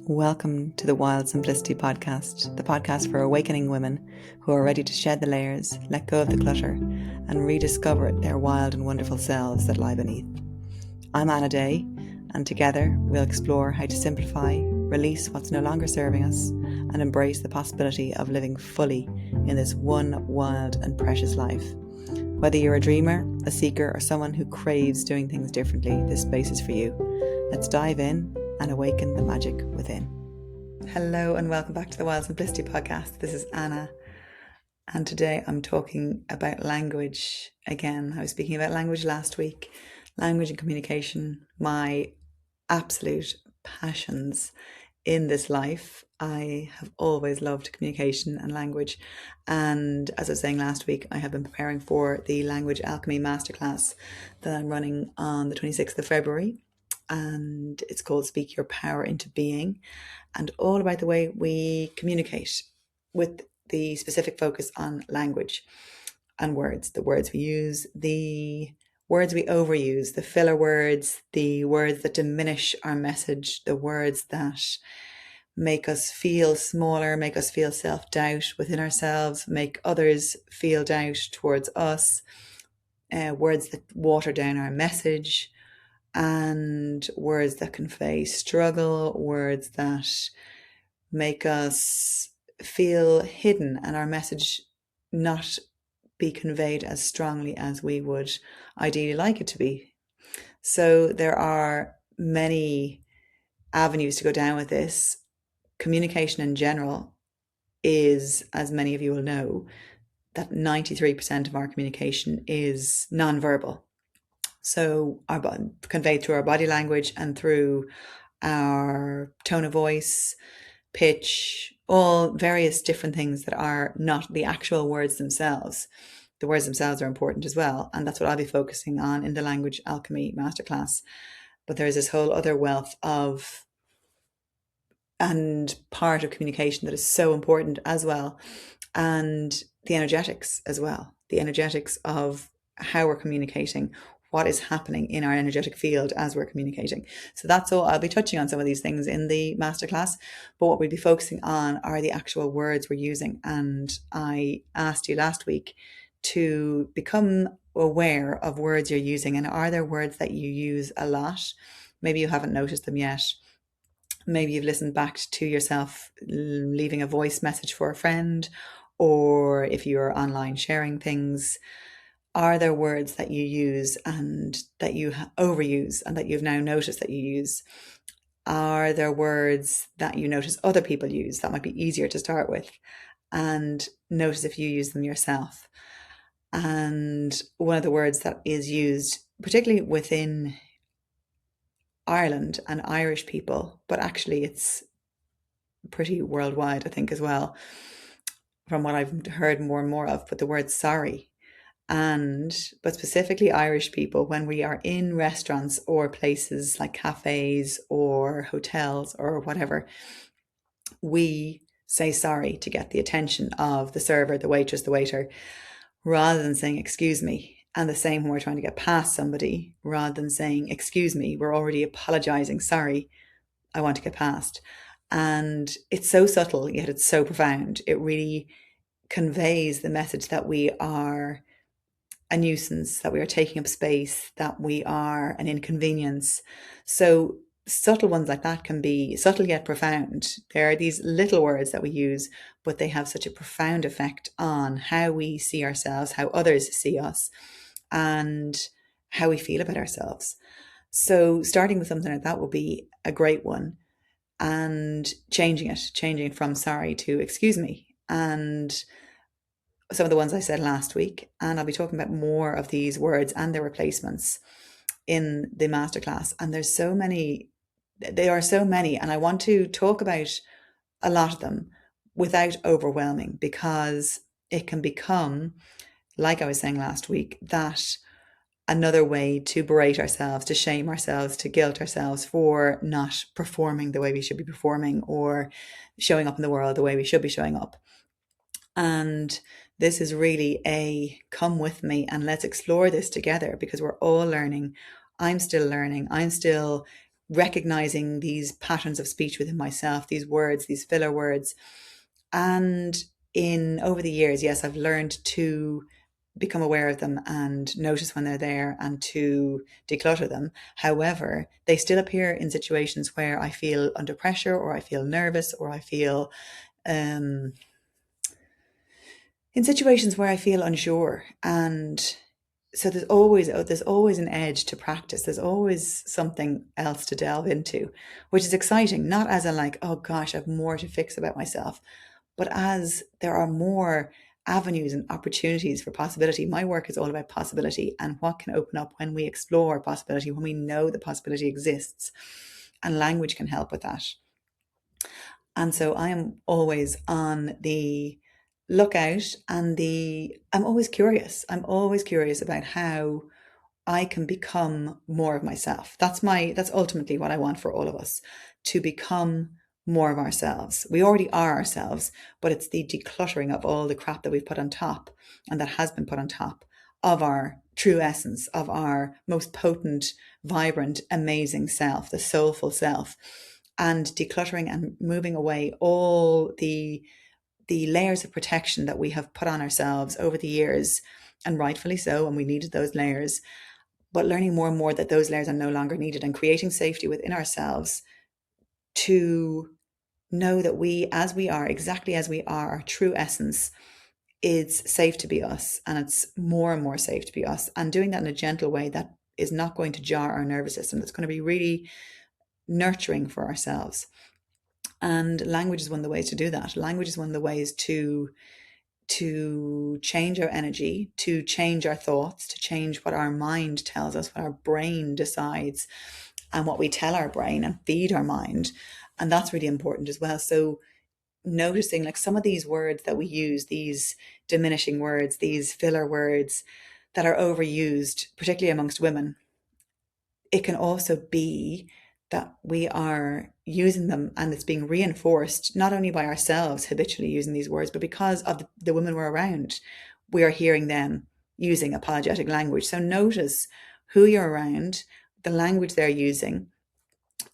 Welcome to the Wild Simplicity podcast, the podcast for awakening women who are ready to shed the layers, let go of the clutter, and rediscover their wild and wonderful selves that lie beneath. I'm Anna Day, and together we'll explore how to simplify, release what's no longer serving us, and embrace the possibility of living fully in this one wild and precious life. Whether you're a dreamer, a seeker, or someone who craves doing things differently, this space is for you. Let's dive in and awaken the magic within. Hello and welcome back to the Wild Simplicity podcast. This is Anna, and today I'm talking about language again. I was speaking about language last week, language and communication, my absolute passions in this life. I have always loved communication and language, and as I was saying last week, I have been preparing for the Language Alchemy Masterclass that I'm running on the 26th of February. And it's called Speak Your Power into Being, and all about the way we communicate with the specific focus on language and words, the words we use, the words we overuse, the filler words, the words that diminish our message, the words that make us feel smaller, make us feel self-doubt within ourselves, make others feel doubt towards us, words that water down our message, and words that convey struggle, words that make us feel hidden and our message not be conveyed as strongly as we would ideally like it to be. So there are many avenues to go down with this. Communication in general is, as many of you will know, that 93% of our communication is nonverbal. So conveyed through our body language and through our tone of voice, pitch, all various different things that are not the actual words themselves. The words themselves are important as well, and that's what I'll be focusing on in the Language Alchemy Masterclass. But there's this whole other wealth of and part of communication that is so important as well, and the energetics as well, the energetics of how we're communicating, what is happening in our energetic field as we're communicating. So that's all. I'll be touching on some of these things in the masterclass, but what we'll be focusing on are the actual words we're using. And I asked you last week to become aware of words you're using, and are there words that you use a lot? Maybe you haven't noticed them yet. Maybe you've listened back to yourself leaving a voice message for a friend, or if you're online sharing things. Are there words that you use and that you overuse and that you've now noticed that you use? Are there words that you notice other people use that might be easier to start with, and notice if you use them yourself? And one of the words that is used, particularly within Ireland and Irish people, but actually it's pretty worldwide, I think, as well, from what I've heard more and more of, but the word sorry. But specifically Irish people, when we are in restaurants or places like cafes or hotels or whatever, we say sorry to get the attention of the server, the waitress, the waiter, rather than saying excuse me. And the same when we're trying to get past somebody, rather than saying excuse me, we're already apologizing, sorry, I want to get past. And it's so subtle, yet it's so profound. It really conveys the message that we are a nuisance, that we are taking up space, that we are an inconvenience. So subtle ones like that can be subtle yet profound. There are these little words that we use, but they have such a profound effect on how we see ourselves, how others see us, and how we feel about ourselves. So starting with something like that will be a great one, and changing it from sorry to excuse me. And some of the ones I said last week, and I'll be talking about more of these words and their replacements in the masterclass. And there are so many, and I want to talk about a lot of them without overwhelming, because it can become, like I was saying last week, that another way to berate ourselves, to shame ourselves, to guilt ourselves for not performing the way we should be performing, or showing up in the world the way we should be showing up. And this is really a come with me and let's explore this together, because we're all learning. I'm still learning. I'm still recognizing these patterns of speech within myself, these words, these filler words. And in over the years, yes, I've learned to become aware of them and notice when they're there and to declutter them. However, they still appear in situations where I feel under pressure, or I feel nervous, or I feel um, in situations where I feel unsure. And so there's always an edge to practice. There's always something else to delve into, which is exciting. Not as a like, oh gosh, I have more to fix about myself, but as there are more avenues and opportunities for possibility. My work is all about possibility and what can open up when we explore possibility, when we know the possibility exists, and language can help with that. And so I am always on the lookout, and I'm always curious. I'm always curious about how I can become more of myself. That's ultimately what I want for all of us, to become more of ourselves. We already are ourselves, but it's the decluttering of all the crap that we've put on top and that has been put on top of our true essence, of our most potent, vibrant, amazing self, the soulful self, and decluttering and moving away all the layers of protection that we have put on ourselves over the years, and rightfully so, and we needed those layers, but learning more and more that those layers are no longer needed, and creating safety within ourselves to know that we, as we are, exactly as we are, our true essence, it's safe to be us, and it's more and more safe to be us, and doing that in a gentle way that is not going to jar our nervous system. That's going to be really nurturing for ourselves. And language is one of the ways to do that. Language is one of the ways to change our energy, to change our thoughts, to change what our mind tells us, what our brain decides, and what we tell our brain and feed our mind. And that's really important as well. So noticing like some of these words that we use, these diminishing words, these filler words that are overused, particularly amongst women, it can also be that we are using them and it's being reinforced not only by ourselves habitually using these words, but because of the women we're around, we are hearing them using apologetic language. So notice who you're around, the language they're using,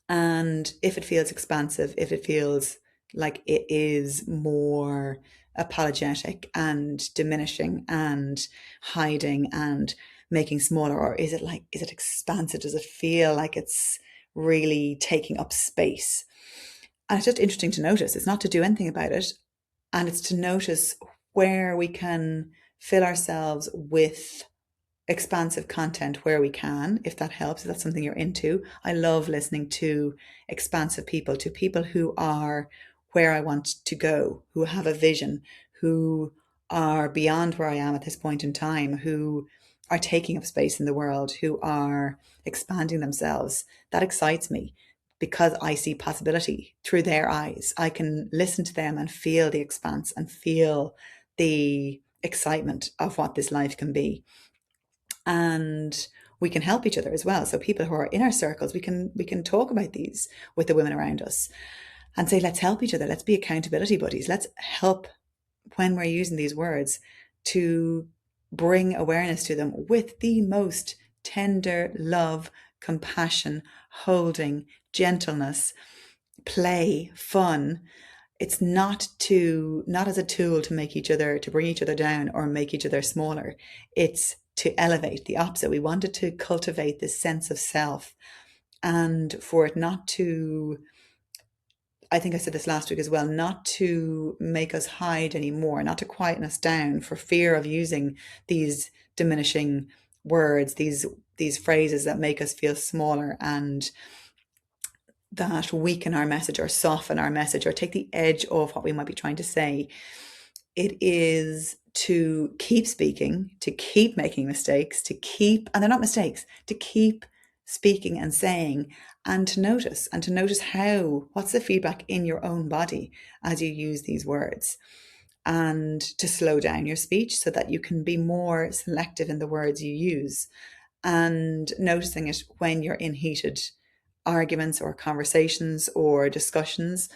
and if it feels expansive, if it feels like it is more apologetic and diminishing and hiding and making smaller, or is it expansive? Does it feel like it's really taking up space? And it's just interesting to notice. It's not to do anything about it. And it's to notice where we can fill ourselves with expansive content where we can, if that helps, if that's something you're into. I love listening to expansive people, to people who are where I want to go, who have a vision, who are beyond where I am at this point in time, who are taking up space in the world, who are expanding themselves. That excites me because I see possibility through their eyes. I can listen to them and feel the expanse and feel the excitement of what this life can be. And we can help each other as well. So people who are in our circles, we can talk about these with the women around us and say, let's help each other. Let's be accountability buddies. Let's help when we're using these words to bring awareness to them with the most tender love, compassion, holding, gentleness, play, fun. It's not as a tool to make each other, to bring each other down or make each other smaller. It's to elevate, the opposite. We wanted to cultivate this sense of self, and for it not to, I think I said this last week as well, not to make us hide anymore, not to quieten us down for fear of using these diminishing words, these phrases that make us feel smaller and that weaken our message or soften our message or take the edge off what we might be trying to say. It is to keep speaking, to keep making mistakes, and they're not mistakes, to keep speaking and saying, and to notice what's the feedback in your own body as you use these words, and to slow down your speech so that you can be more selective in the words you use, and noticing it when you're in heated arguments or conversations or discussions,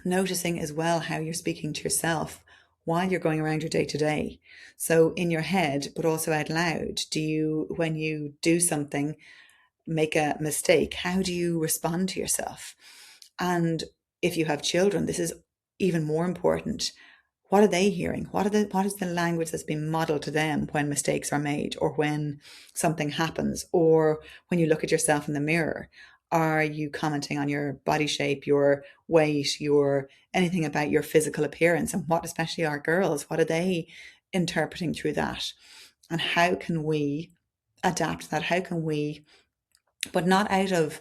noticing as well how you're speaking to yourself while you're going around your day to day. So in your head, but also out loud, when you do something, make a mistake, how do you respond to yourself? And if you have children, this is even more important. What are they hearing? What is the language that's being modeled to them when mistakes are made, or when something happens, or when you look at yourself in the mirror? Are you commenting on your body shape, your weight, your anything about your physical appearance? And what, especially our girls, what are they interpreting through that? And how can we adapt that? How can we, but not out of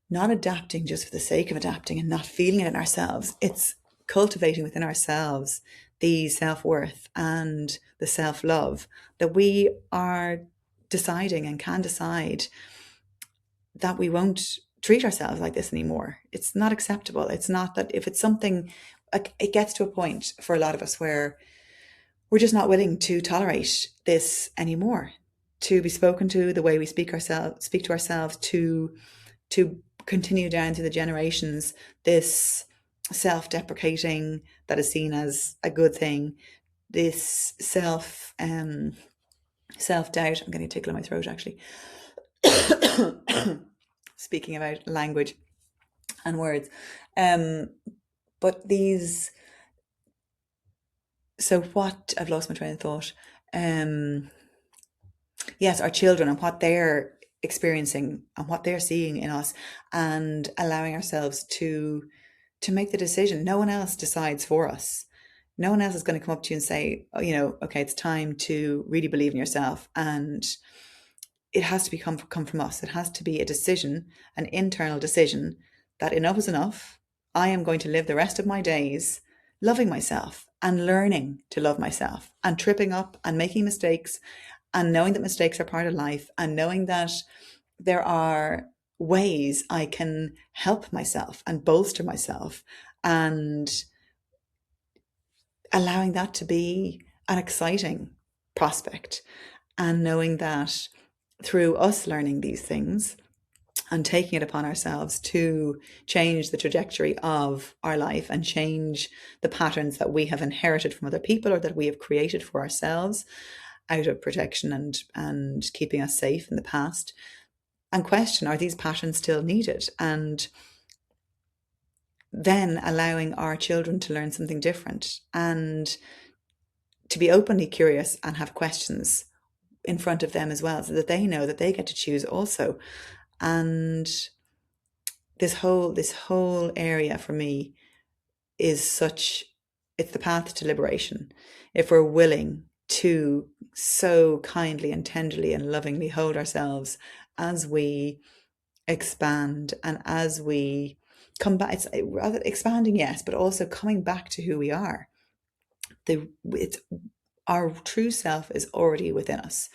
not adapting just for the sake of adapting and not feeling it in ourselves. It's cultivating within ourselves the self-worth and the self-love that we are deciding and can decide that we won't treat ourselves like this anymore. It's not acceptable. It's not that if it's something, like, it gets to a point for a lot of us where we're just not willing to tolerate this anymore, to be spoken to the way we speak to ourselves, to continue down through the generations, this self-deprecating that is seen as a good thing, this self-doubt. I'm getting a tickle in my throat, actually. Speaking about language and words. But these, so what, I've lost my train of thought. Yes, our children and what they're experiencing and what they're seeing in us, and allowing ourselves to make the decision. No one else decides for us. No one else is going to come up to you and say, oh, okay, it's time to really believe in yourself. And it has to come from us. It has to be a decision, an internal decision, that enough is enough. I am going to live the rest of my days loving myself and learning to love myself, and tripping up and making mistakes, and knowing that mistakes are part of life, and knowing that there are ways I can help myself and bolster myself, and allowing that to be an exciting prospect, and knowing that through us learning these things and taking it upon ourselves to change the trajectory of our life and change the patterns that we have inherited from other people or that we have created for ourselves out of protection and keeping us safe in the past, and question, are these patterns still needed? And then allowing our children to learn something different, and to be openly curious and have questions in front of them as well, so that they know that they get to choose also. And this whole area for me is it's the path to liberation. If we're willing to so kindly and tenderly and lovingly hold ourselves as we expand, and as we come back, it's rather expanding, yes, but also coming back to who we are. It's our true self is already within us.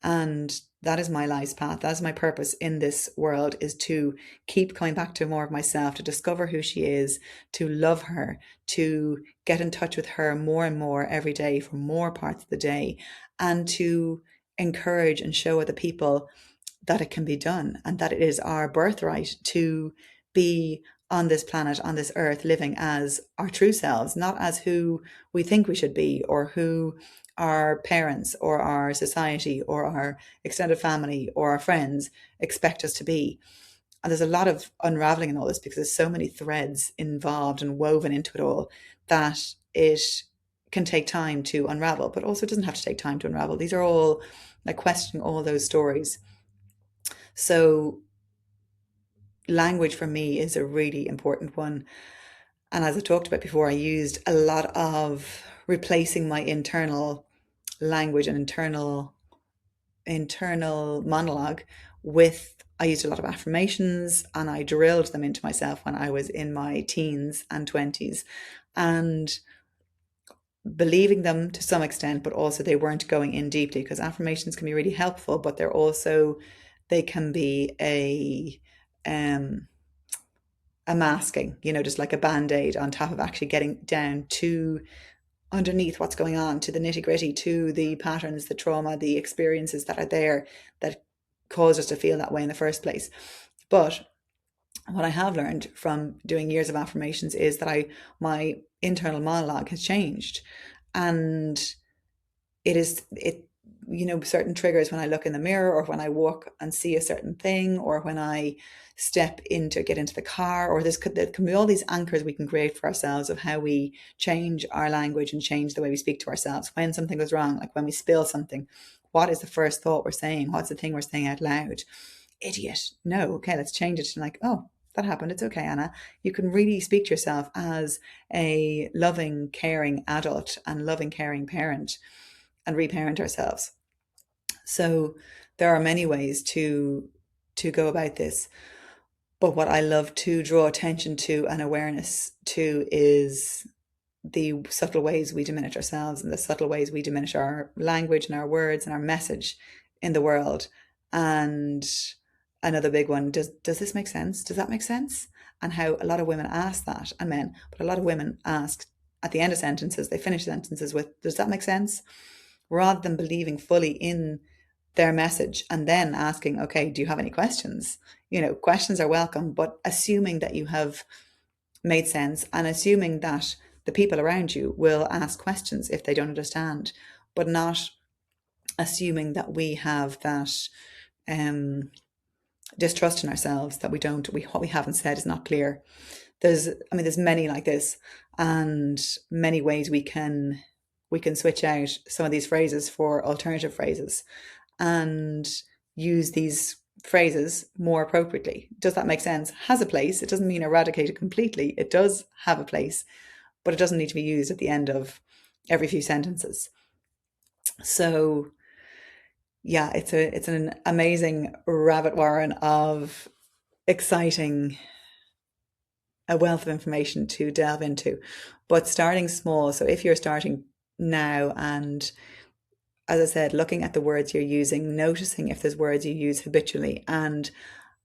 And that is my life's path. That is my purpose in this world, is to keep coming back to more of myself, to discover who she is, to love her, to get in touch with her more and more every day for more parts of the day, and to encourage and show other people that it can be done, and that it is our birthright to be on this planet, on this earth, living as our true selves, not as who we think we should be, or who our parents or our society or our extended family or our friends expect us to be. And there's a lot of unraveling in all this, because there's so many threads involved and woven into it all, that it can take time to unravel, but also it doesn't have to take time to unravel. These are all like questioning all those stories. So language for me is a really important one. And as I talked about before, I used a lot of replacing my internal language and internal monologue with, I used a lot of affirmations, and I drilled them into myself when I was in my teens and 20s, and believing them to some extent, but also they weren't going in deeply, because affirmations can be really helpful, but they can be a masking, just like a band-aid on top of actually getting down to underneath what's going on, to the nitty-gritty, to the patterns, the trauma, the experiences that are there that caused us to feel that way in the first place. But what I have learned from doing years of affirmations is that my internal monologue has changed, and it certain triggers when I look in the mirror, or when I walk and see a certain thing, or when I get into the car, or there can be all these anchors we can create for ourselves of how we change our language and change the way we speak to ourselves when something goes wrong. Like when we spill something, what is the first thought we're saying? What's the thing we're saying out loud? Idiot. No. Okay, let's change it to like, oh, that happened. It's okay, Anna. You can really speak to yourself as a loving, caring adult and loving, caring parent, and reparent ourselves. So there are many ways to go about this. But what I love to draw attention to and awareness to is the subtle ways we diminish ourselves, and the subtle ways we diminish our language and our words and our message in the world. And another big one, does this make sense? Does that make sense? And how a lot of women ask that, and men, but a lot of women ask at the end of sentences, they finish sentences with, does that make sense? Rather than believing fully in their message and then asking, okay, do you have any questions? Questions are welcome, but assuming that you have made sense, and assuming that the people around you will ask questions if they don't understand, but not assuming that we have that distrust in ourselves, that what we haven't said is not clear. There's many like this, and many ways we can switch out some of these phrases for alternative phrases and use these phrases more appropriately. Does that make sense? Has a place. It doesn't mean eradicate it completely. It does have a place, but it doesn't need to be used at the end of every few sentences. So yeah, it's an amazing rabbit warren of exciting, a wealth of information to delve into, but starting small. So if you're starting now, and as I said, looking at the words you're using, noticing if there's words you use habitually, and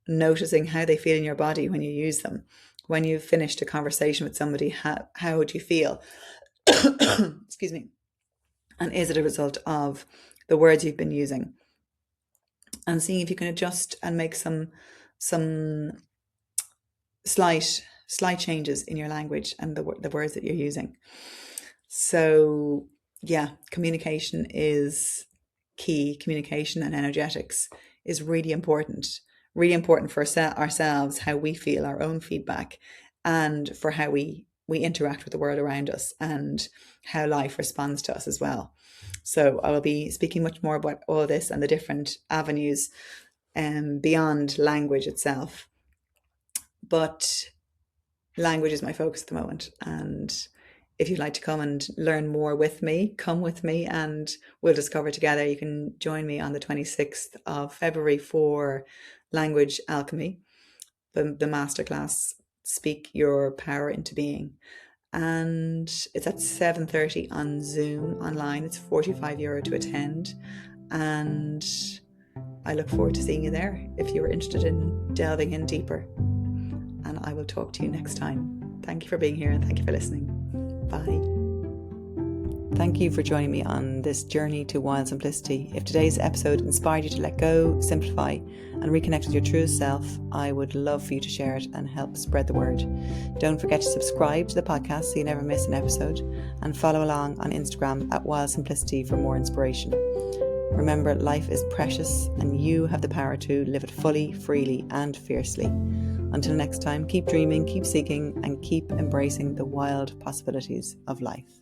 noticing how they feel in your body when you use them. When you've finished a conversation with somebody, how would you feel? Excuse me. And is it a result of the words you've been using? And seeing if you can adjust and make some slight changes in your language and the words that you're using. So yeah, communication is key. Communication and energetics is really important for ourselves, how we feel, our own feedback, and for how we interact with the world around us, and how life responds to us as well. So I will be speaking much more about all this and the different avenues beyond language itself. But language is my focus at the moment, and if you'd like to come and learn more with me, come with me and we'll discover together. You can join me on the 26th of February for Language Alchemy, the masterclass, Speak Your Power into Being. And it's at 7:30 on Zoom online. It's €45 to attend. And I look forward to seeing you there if you're interested in delving in deeper. And I will talk to you next time. Thank you for being here, and thank you for listening. Bye. Thank you for joining me on this journey to wild simplicity. If today's episode inspired you to let go, simplify, and reconnect with your truest self, I would love for you to share it and help spread the word. Don't forget to subscribe to the podcast so you never miss an episode, and follow along on Instagram at Wild Simplicity for more inspiration. Remember, life is precious and you have the power to live it fully, freely, and fiercely. Until next time, keep dreaming, keep seeking, and keep embracing the wild possibilities of life.